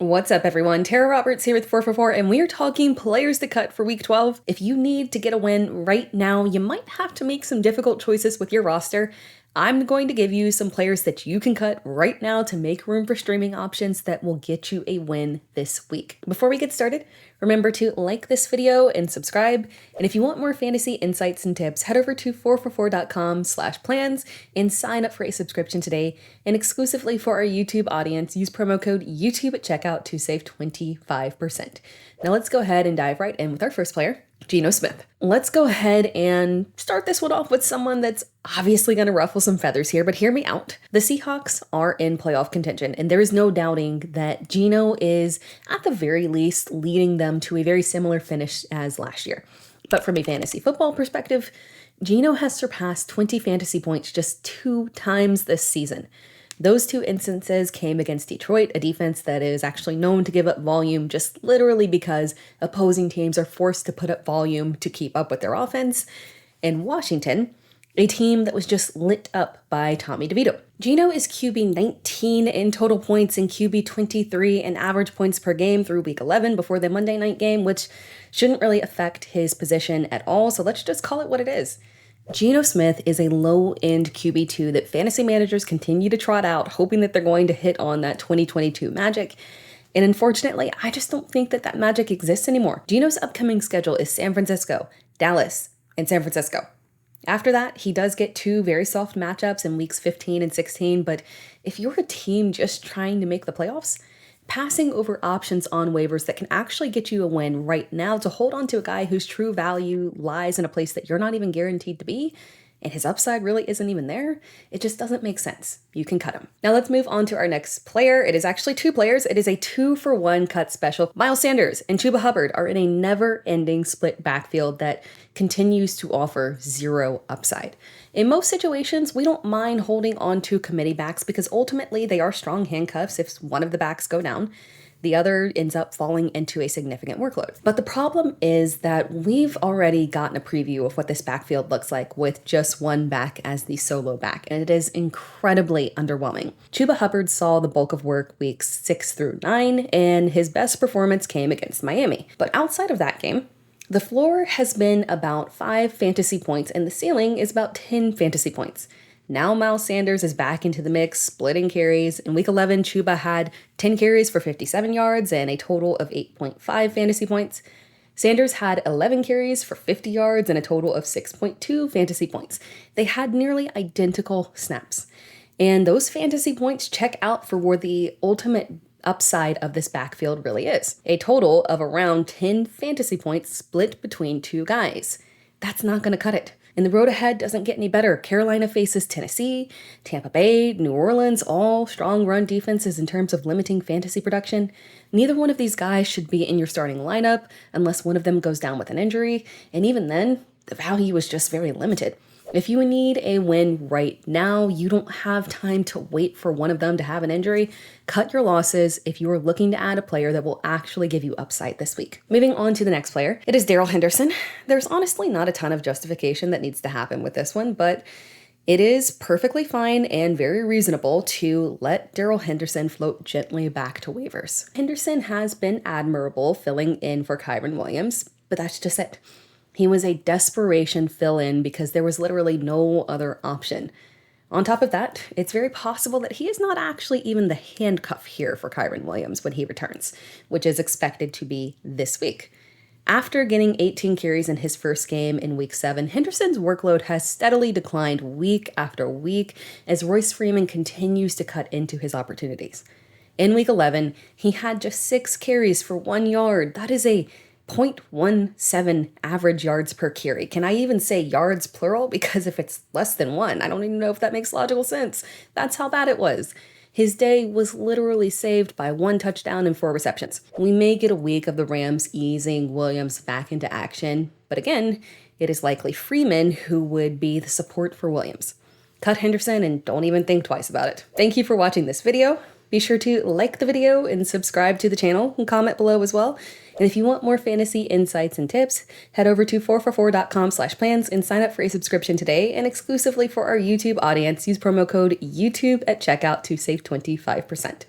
What's up, everyone? Tera Roberts here with 444, and we are talking players to cut for Week 12. If you need to get a win right now, you might have to make some difficult choices with your roster. I'm going to give you some players that you can cut right now to make room for streaming options that will get you a win this week. Before we get started, remember to like this video and subscribe. And if you want more fantasy insights and tips, head over to 444.com/plans and sign up for a subscription today. And exclusively for our YouTube audience, use promo code YouTube at checkout to save 25%. Now let's go ahead and dive right in with our first player, Geno Smith. Let's go ahead and start this one off with someone that's obviously going to ruffle some feathers here, but hear me out. The Seahawks are in playoff contention, and there is no doubting that Geno is, at the very least, leading them to a very similar finish as last year. But from a fantasy football perspective, Geno has surpassed 20 fantasy points just 2 times this season. Those 2 instances came against Detroit, a defense that is actually known to give up volume just literally because opposing teams are forced to put up volume to keep up with their offense, and Washington, a team that was just lit up by Tommy DeVito. Geno is QB 19 in total points and QB 23 in average points per game through Week 11 before the Monday night game, which shouldn't really affect his position at all, so let's just call it what it is. Geno Smith is a low-end QB2 that fantasy managers continue to trot out, hoping that they're going to hit on that 2022 magic. And unfortunately, I just don't think that that magic exists anymore. Geno's upcoming schedule is San Francisco, Dallas, and San Francisco. After that, he does get 2 very soft matchups in weeks 15 and 16, but if you're a team just trying to make the playoffs, passing over options on waivers that can actually get you a win right now to hold on to a guy whose true value lies in a place that you're not even guaranteed to be, and his upside really isn't even there, it just doesn't make sense. You can cut him. Now let's move on to our next player. It is actually 2 players. It is a 2-for-1 cut special. Miles Sanders and Chuba Hubbard are in a never-ending split backfield that continues to offer 0 upside. In most situations, we don't mind holding on to committee backs because ultimately they are strong handcuffs if one of the backs go down. The other ends up falling into a significant workload. But the problem is that we've already gotten a preview of what this backfield looks like with just one back as the solo back, and it is incredibly underwhelming. Chuba Hubbard saw the bulk of work weeks 6 through 9, and his best performance came against Miami. But outside of that game, the floor has been about 5 fantasy points, and the ceiling is about 10 fantasy points. Now Miles Sanders is back into the mix, splitting carries. In Week 11, Chuba had 10 carries for 57 yards and a total of 8.5 fantasy points. Sanders had 11 carries for 50 yards and a total of 6.2 fantasy points. They had nearly identical snaps. And those fantasy points check out for where the ultimate upside of this backfield really is. A total of around 10 fantasy points split between 2 guys. That's not going to cut it. And the road ahead doesn't get any better. Carolina faces Tennessee, Tampa Bay, New Orleans, all strong run defenses in terms of limiting fantasy production. Neither one of these guys should be in your starting lineup unless one of them goes down with an injury. And even then, the value is just very limited. If you need a win right now, you don't have time to wait for one of them to have an injury. Cut your losses if you are looking to add a player that will actually give you upside this week. Moving on to the next player, it is Darrell Henderson. There's honestly not a ton of justification that needs to happen with this one, but it is perfectly fine and very reasonable to let Darrell Henderson float gently back to waivers. Henderson has been admirable filling in for Kyren Williams, but that's just it. He was a desperation fill-in because there was literally no other option. On top of that, it's very possible that he is not actually even the handcuff here for Kyren Williams when he returns, which is expected to be this week. After getting 18 carries in his first game in Week 7, Henderson's workload has steadily declined week after week as Royce Freeman continues to cut into his opportunities. In Week 11, he had just 6 carries for 1 yard. That is a 0.17 average yards per carry. Can I even say yards plural? Because if it's less than 1, I don't even know if that makes logical sense. That's how bad it was. His day was literally saved by 1 touchdown and 4 receptions. We may get a week of the Rams easing Williams back into action, but again, it is likely Freeman who would be the support for Williams. Cut Henderson and don't even think twice about it. Thank you for watching this video. Be sure to like the video and subscribe to the channel and comment below as well. And if you want more fantasy insights and tips, head over to 444.com/plans and sign up for a subscription today. And exclusively for our YouTube audience, use promo code YouTube at checkout to save 25%.